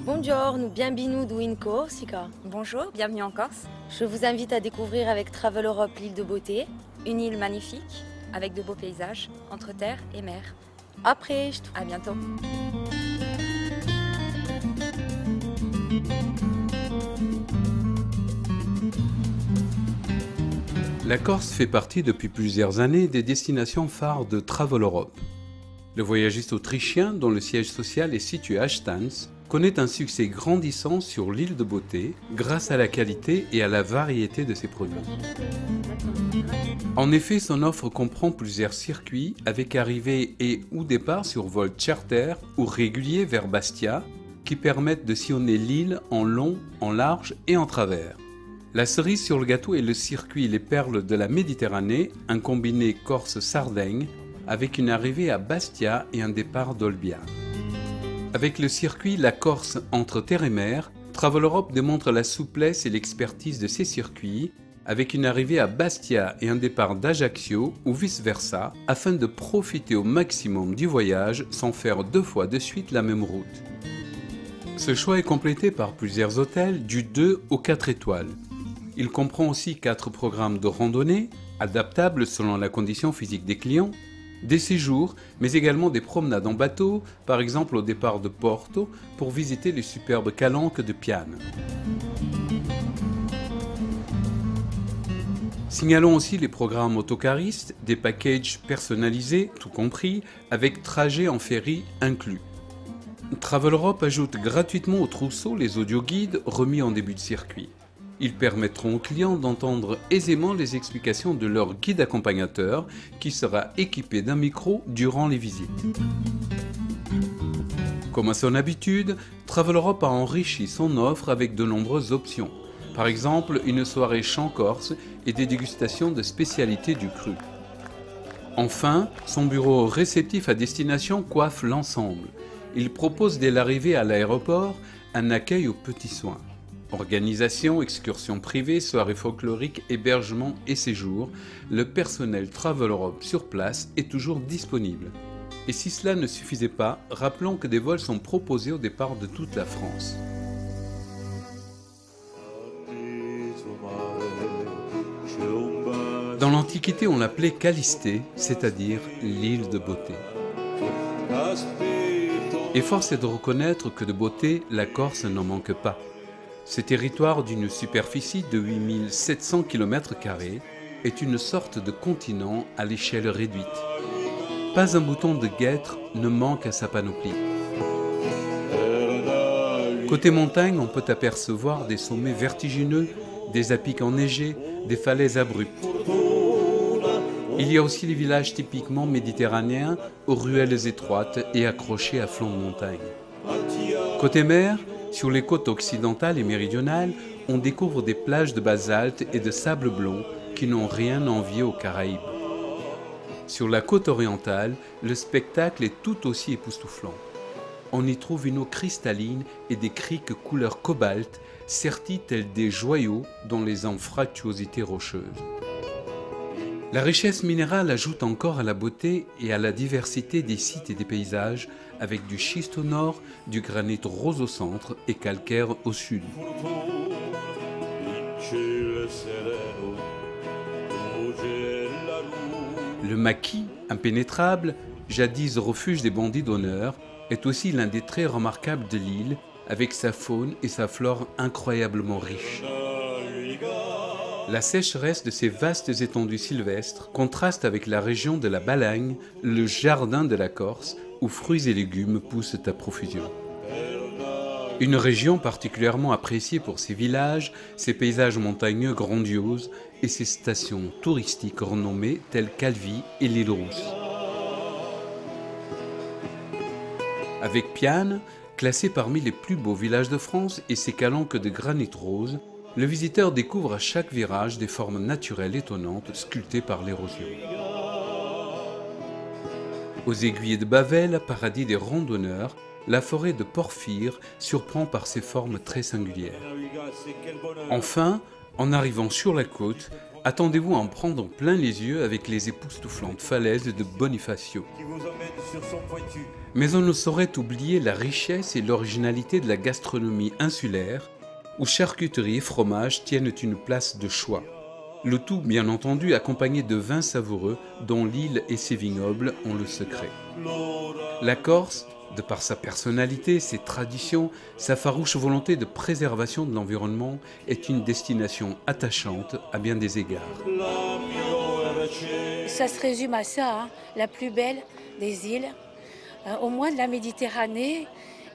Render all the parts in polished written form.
Buongiorno, bienvenuto in Corsica. Bonjour, bienvenue en Corse. Je vous invite à découvrir avec Travel Europe l'île de Beauté. Une île magnifique, avec de beaux paysages, entre terre et mer. À presto. À bientôt. La Corse fait partie depuis plusieurs années des destinations phares de Travel Europe. Le voyagiste autrichien, dont le siège social est situé à Stans, connaît un succès grandissant sur l'île de Beauté grâce à la qualité et à la variété de ses produits. En effet, son offre comprend plusieurs circuits avec arrivée et ou départ sur vol charter ou régulier vers Bastia qui permettent de sillonner l'île en long, en large et en travers. La cerise sur le gâteau est le circuit Les Perles de la Méditerranée, un combiné Corse-Sardaigne avec une arrivée à Bastia et un départ d'Olbia. Avec le circuit La Corse entre terre et mer, Travel Europe démontre la souplesse et l'expertise de ces circuits avec une arrivée à Bastia et un départ d'Ajaccio ou vice-versa afin de profiter au maximum du voyage sans faire 2 fois de suite la même route. Ce choix est complété par plusieurs hôtels du 2 au 4 étoiles. Il comprend aussi 4 programmes de randonnée, adaptables selon la condition physique des clients, des séjours, mais également des promenades en bateau, par exemple au départ de Porto, pour visiter les superbes calanques de Piane. Signalons aussi les programmes autocaristes, des packages personnalisés, tout compris, avec trajet en ferry inclus. Travel Europe ajoute gratuitement au trousseau les audioguides remis en début de circuit. Ils permettront aux clients d'entendre aisément les explications de leur guide accompagnateur qui sera équipé d'un micro durant les visites. Comme à son habitude, Travel Europe a enrichi son offre avec de nombreuses options. Par exemple, une soirée chant corse et des dégustations de spécialités du cru. Enfin, son bureau réceptif à destination coiffe l'ensemble. Il propose dès l'arrivée à l'aéroport un accueil aux petits soins. Organisation, excursions privées, soirées folkloriques, hébergement et séjours, le personnel Travel Europe sur place est toujours disponible. Et si cela ne suffisait pas, rappelons que des vols sont proposés au départ de toute la France. Dans l'Antiquité, on l'appelait Calistée, c'est-à-dire l'île de beauté. Et force est de reconnaître que de beauté, la Corse n'en manque pas. Ce territoire d'une superficie de 8700 km² est une sorte de continent à l'échelle réduite. Pas un bouton de guêtre ne manque à sa panoplie. Côté montagne, on peut apercevoir des sommets vertigineux, des à-pics enneigés, des falaises abruptes. Il y a aussi les villages typiquement méditerranéens, aux ruelles étroites et accrochés à flanc de montagne. Côté mer, sur les côtes occidentales et méridionales, on découvre des plages de basalte et de sable blond qui n'ont rien envié aux Caraïbes. Sur la côte orientale, le spectacle est tout aussi époustouflant. On y trouve une eau cristalline et des criques couleur cobalt, serties telles des joyaux dans les anfractuosités rocheuses. La richesse minérale ajoute encore à la beauté et à la diversité des sites et des paysages, avec du schiste au nord, du granit rose au centre et calcaire au sud. Le maquis, impénétrable, jadis refuge des bandits d'honneur, est aussi l'un des traits remarquables de l'île, avec sa faune et sa flore incroyablement riches. La sécheresse de ces vastes étendues sylvestres contraste avec la région de la Balagne, le jardin de la Corse, où fruits et légumes poussent à profusion. Une région particulièrement appréciée pour ses villages, ses paysages montagneux grandioses et ses stations touristiques renommées telles Calvi et l'île Rousse. Avec Piane, classé parmi les plus beaux villages de France et ses calanques de granit rose, le visiteur découvre à chaque virage des formes naturelles étonnantes sculptées par l'érosion. Aux aiguilles de Bavel, paradis des randonneurs, la forêt de Porphyre surprend par ses formes très singulières. Enfin, en arrivant sur la côte, attendez-vous à en prendre plein les yeux avec les époustouflantes falaises de Bonifacio. Mais on ne saurait oublier la richesse et l'originalité de la gastronomie insulaire, où charcuterie et fromage tiennent une place de choix. Le tout, bien entendu, accompagné de vins savoureux dont l'île et ses vignobles ont le secret. La Corse, de par sa personnalité, ses traditions, sa farouche volonté de préservation de l'environnement, est une destination attachante à bien des égards. Ça se résume à ça, hein, la plus belle des îles, au moins de la Méditerranée,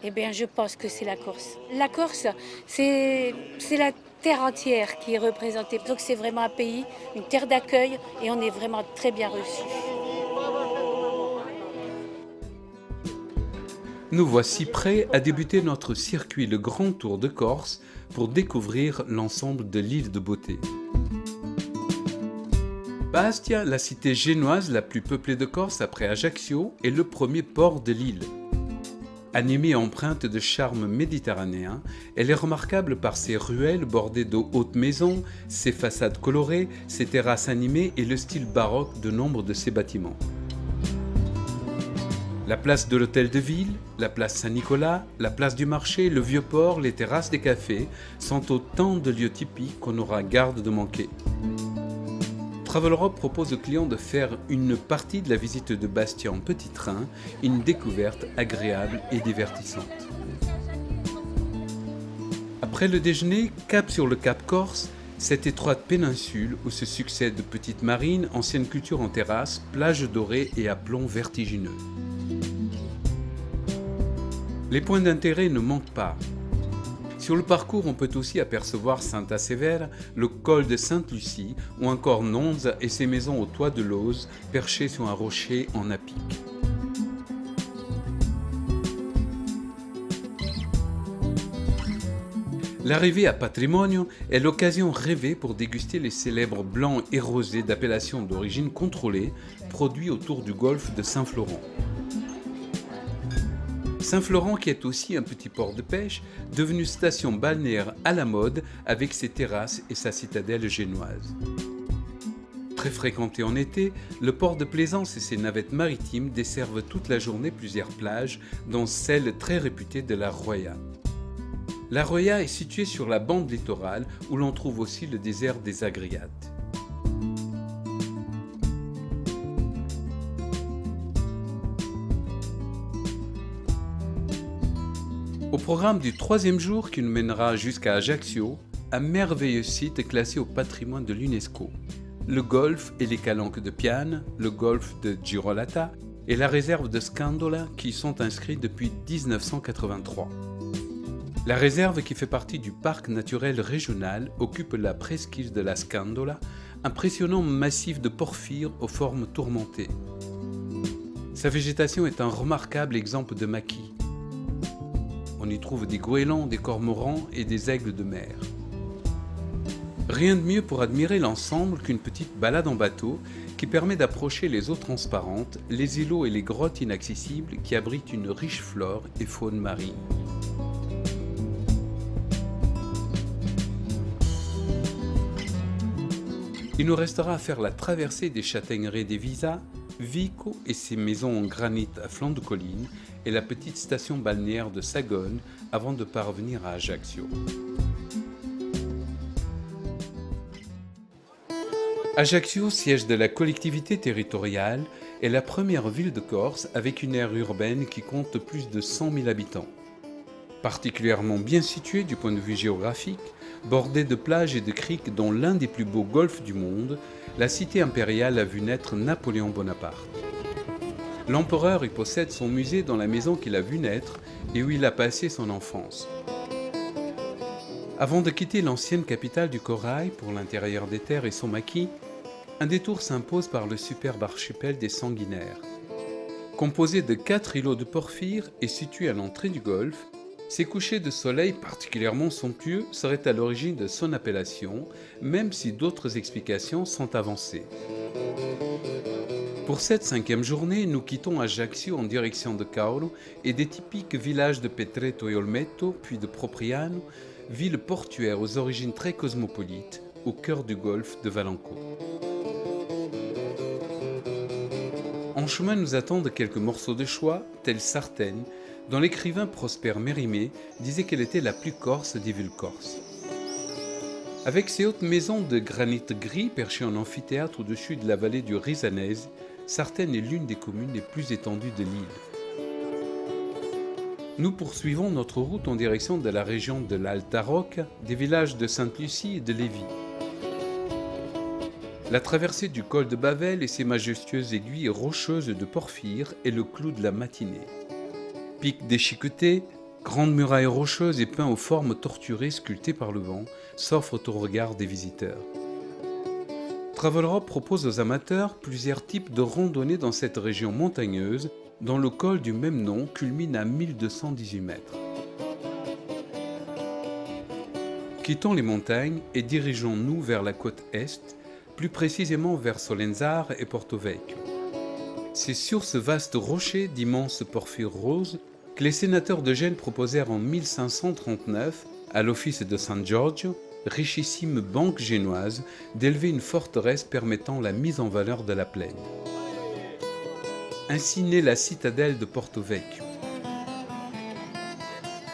eh bien, je pense que c'est la Corse. La Corse, c'est la terre entière qui est représentée. Donc c'est vraiment un pays, une terre d'accueil, et on est vraiment très bien reçus. Nous voici prêts à débuter notre circuit Le Grand Tour de Corse pour découvrir l'ensemble de l'île de beauté. Bastia, la cité génoise la plus peuplée de Corse après Ajaccio, est le premier port de l'île. Animée et empreinte de charme méditerranéen, elle est remarquable par ses ruelles bordées de hautes maisons, ses façades colorées, ses terrasses animées et le style baroque de nombre de ses bâtiments. La place de l'hôtel de ville, la place Saint-Nicolas, la place du marché, le vieux port, les terrasses des cafés sont autant de lieux typiques qu'on aura garde de manquer. Travel Europe propose aux clients de faire une partie de la visite de Bastia en petit train, une découverte agréable et divertissante. Après le déjeuner, cap sur le Cap Corse, cette étroite péninsule où se succèdent petites marines, anciennes cultures en terrasse, plages dorées et aplombs vertigineux. Les points d'intérêt ne manquent pas. Sur le parcours, on peut aussi apercevoir Santa-Sevère, le col de Sainte-Lucie ou encore Nonza et ses maisons au toit de lauze perchées sur un rocher en apic. L'arrivée à Patrimonio est l'occasion rêvée pour déguster les célèbres blancs et rosés d'appellation d'origine contrôlée produits autour du golfe de Saint-Florent. Saint-Florent qui est aussi un petit port de pêche, devenu station balnéaire à la mode avec ses terrasses et sa citadelle génoise. Très fréquenté en été, le port de Plaisance et ses navettes maritimes desservent toute la journée plusieurs plages, dont celle très réputée de la Roya. La Roya est située sur la bande littorale où l'on trouve aussi le désert des Agriates. Au programme du troisième jour qui nous mènera jusqu'à Ajaccio, un merveilleux site classé au patrimoine de l'UNESCO. Le golfe et les calanques de Piane, le golfe de Girolata et la réserve de Scandola qui y sont inscrits depuis 1983. La réserve qui fait partie du parc naturel régional occupe la presqu'île de la Scandola, impressionnant massif de porphyre aux formes tourmentées. Sa végétation est un remarquable exemple de maquis. On y trouve des goélands, des cormorans et des aigles de mer. Rien de mieux pour admirer l'ensemble qu'une petite balade en bateau qui permet d'approcher les eaux transparentes, les îlots et les grottes inaccessibles qui abritent une riche flore et faune marine. Il nous restera à faire la traversée des châtaigneraies des Visas, Vico et ses maisons en granit à flanc de colline et la petite station balnéaire de Sagone avant de parvenir à Ajaccio. Ajaccio, siège de la collectivité territoriale, est la première ville de Corse avec une aire urbaine qui compte plus de 100 000 habitants. Particulièrement bien située du point de vue géographique, bordée de plages et de criques dont l'un des plus beaux golfs du monde, la cité impériale a vu naître Napoléon Bonaparte. L'empereur y possède son musée dans la maison qu'il a vu naître et où il a passé son enfance. Avant de quitter l'ancienne capitale du corail pour l'intérieur des terres et son maquis, un détour s'impose par le superbe archipel des Sanguinaires. Composé de 4 îlots de porphyre et situé à l'entrée du golfe, ces couchers de soleil particulièrement somptueux seraient à l'origine de son appellation, même si d'autres explications sont avancées. Pour cette 5e journée, nous quittons Ajaccio en direction de Caoro et des typiques villages de Petreto et Olmeto, puis de Propriano, ville portuaire aux origines très cosmopolites, au cœur du golfe de Valenco. En chemin nous attendent quelques morceaux de choix, tels Sartène, dont l'écrivain Prosper Mérimée disait qu'elle était la plus corse des villes corses. Avec ses hautes maisons de granit gris perchées en amphithéâtre au-dessus de la vallée du Risanese, Sartène est l'une des communes les plus étendues de l'île. Nous poursuivons notre route en direction de la région de l'Alta Rocca, des villages de Sainte-Lucie et de Lévis. La traversée du col de Bavel et ses majestueuses aiguilles rocheuses de porphyre est le clou de la matinée. Pics déchiquetés, grandes murailles rocheuses et peints aux formes torturées sculptées par le vent s'offrent au regard des visiteurs. Travel Europe propose aux amateurs plusieurs types de randonnées dans cette région montagneuse dont le col du même nom culmine à 1218 mètres. Quittons les montagnes et dirigeons-nous vers la côte est, plus précisément vers Solenzara et Porto Vecchio. C'est sur ce vaste rocher d'immenses porphyres roses que les sénateurs de Gênes proposèrent en 1539 à l'office de San Giorgio, richissime banque génoise, d'élever une forteresse permettant la mise en valeur de la plaine. Ainsi naît la citadelle de Porto Vecchio.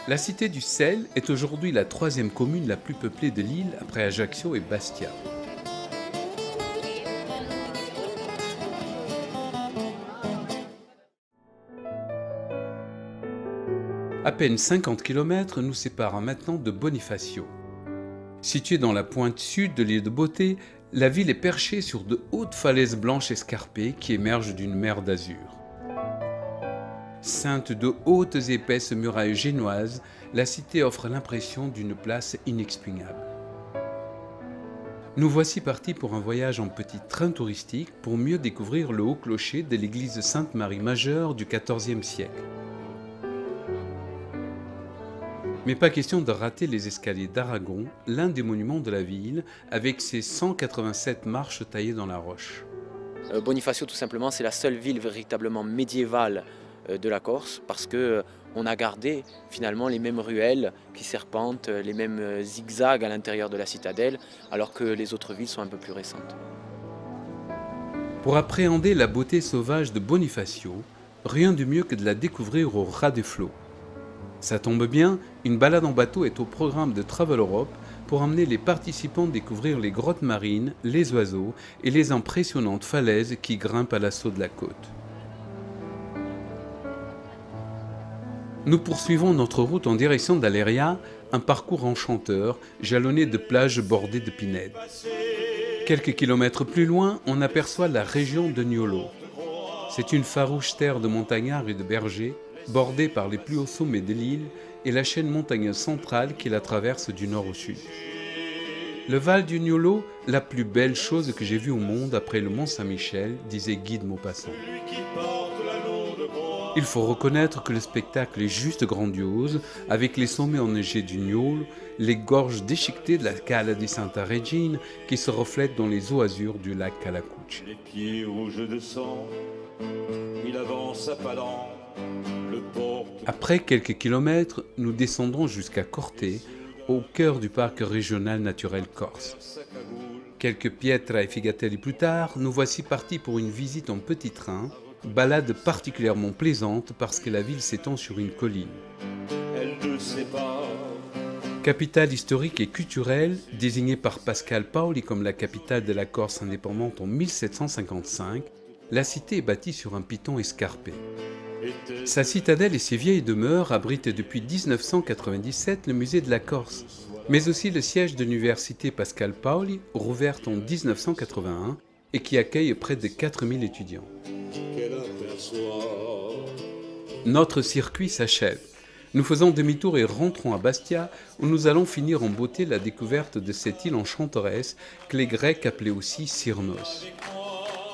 La cité du sel est aujourd'hui la 3e commune la plus peuplée de l'île après Ajaccio et Bastia. À peine 50 km nous séparent maintenant de Bonifacio. Située dans la pointe sud de l'île de Beauté, la ville est perchée sur de hautes falaises blanches escarpées qui émergent d'une mer d'azur. Ceinte de hautes et épaisses murailles génoises, la cité offre l'impression d'une place inexpugnable. Nous voici partis pour un voyage en petit train touristique pour mieux découvrir le haut clocher de l'église Sainte-Marie Majeure du XIVe siècle. Mais pas question de rater les escaliers d'Aragon, l'un des monuments de la ville, avec ses 187 marches taillées dans la roche. Bonifacio, tout simplement, c'est la seule ville véritablement médiévale de la Corse, parce qu'on a gardé finalement les mêmes ruelles qui serpentent, les mêmes zigzags à l'intérieur de la citadelle, alors que les autres villes sont un peu plus récentes. Pour appréhender la beauté sauvage de Bonifacio, rien de mieux que de la découvrir au ras des flots. Ça tombe bien, une balade en bateau est au programme de Travel Europe pour emmener les participants découvrir les grottes marines, les oiseaux et les impressionnantes falaises qui grimpent à l'assaut de la côte. Nous poursuivons notre route en direction d'Aleria, un parcours enchanteur, jalonné de plages bordées de pinèdes. Quelques kilomètres plus loin, on aperçoit la région de Niolo. C'est une farouche terre de montagnards et de bergers, bordée par les plus hauts sommets de l'île et la chaîne montagneuse centrale qui la traverse du nord au sud. Le Val du Niolo, la plus belle chose que j'ai vue au monde après le Mont Saint-Michel, disait Guy de Maupassant. Il faut reconnaître que le spectacle est juste grandiose, avec les sommets enneigés du Niolo, les gorges déchiquetées de la Cala di Santa Regina qui se reflètent dans les eaux azur du lac Calacucci. Les pieds rouges de sang, il avance à pas lents. Après quelques kilomètres, nous descendrons jusqu'à Corté, au cœur du parc régional naturel corse. Quelques Pietra et Figatelli plus tard, nous voici partis pour une visite en petit train, balade particulièrement plaisante parce que la ville s'étend sur une colline. Capitale historique et culturelle, désignée par Pascal Paoli comme la capitale de la Corse indépendante en 1755, la cité est bâtie sur un piton escarpé. Sa citadelle et ses vieilles demeures abritent depuis 1997 le musée de la Corse, mais aussi le siège de l'université Pascal Paoli, rouverte en 1981 et qui accueille près de 4000 étudiants. Notre circuit s'achève. Nous faisons demi-tour et rentrons à Bastia, où nous allons finir en beauté la découverte de cette île enchanteresse que les Grecs appelaient aussi Cyrnos.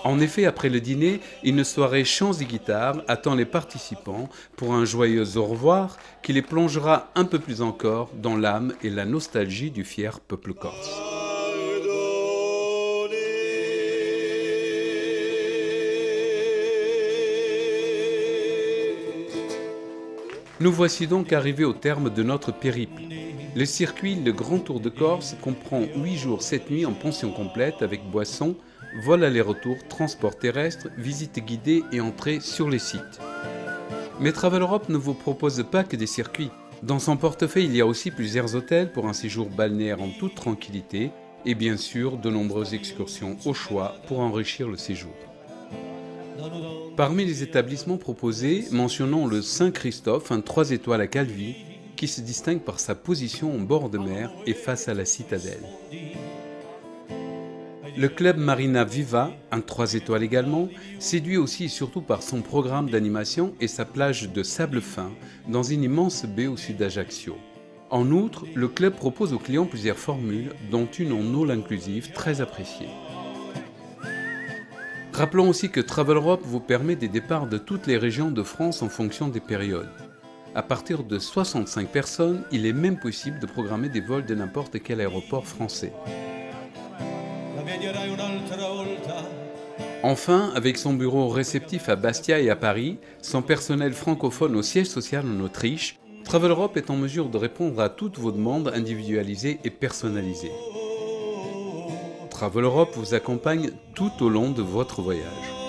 En effet, après le dîner, une soirée chants et guitares attend les participants pour un joyeux au revoir qui les plongera un peu plus encore dans l'âme et la nostalgie du fier peuple corse. Nous voici donc arrivés au terme de notre périple. Le circuit Le Grand Tour de Corse comprend 8 jours 7 nuits en pension complète avec boissons, vol aller-retour, transport terrestre, visite guidée et entrée sur les sites. Mais Travel Europe ne vous propose pas que des circuits. Dans son portefeuille, il y a aussi plusieurs hôtels pour un séjour balnéaire en toute tranquillité et bien sûr de nombreuses excursions au choix pour enrichir le séjour. Parmi les établissements proposés, mentionnons le Saint-Christophe, un 3 étoiles à Calvi, qui se distingue par sa position en bord de mer et face à la citadelle. Le club Marina Viva, un 3 étoiles également, séduit aussi et surtout par son programme d'animation et sa plage de sable fin dans une immense baie au sud d'Ajaccio. En outre, le club propose aux clients plusieurs formules, dont une en all inclusive très appréciée. Rappelons aussi que Travel Europe vous permet des départs de toutes les régions de France en fonction des périodes. À partir de 65 personnes, il est même possible de programmer des vols de n'importe quel aéroport français. Enfin, avec son bureau réceptif à Bastia et à Paris, son personnel francophone au siège social en Autriche, Travel Europe est en mesure de répondre à toutes vos demandes individualisées et personnalisées. Travel Europe vous accompagne tout au long de votre voyage.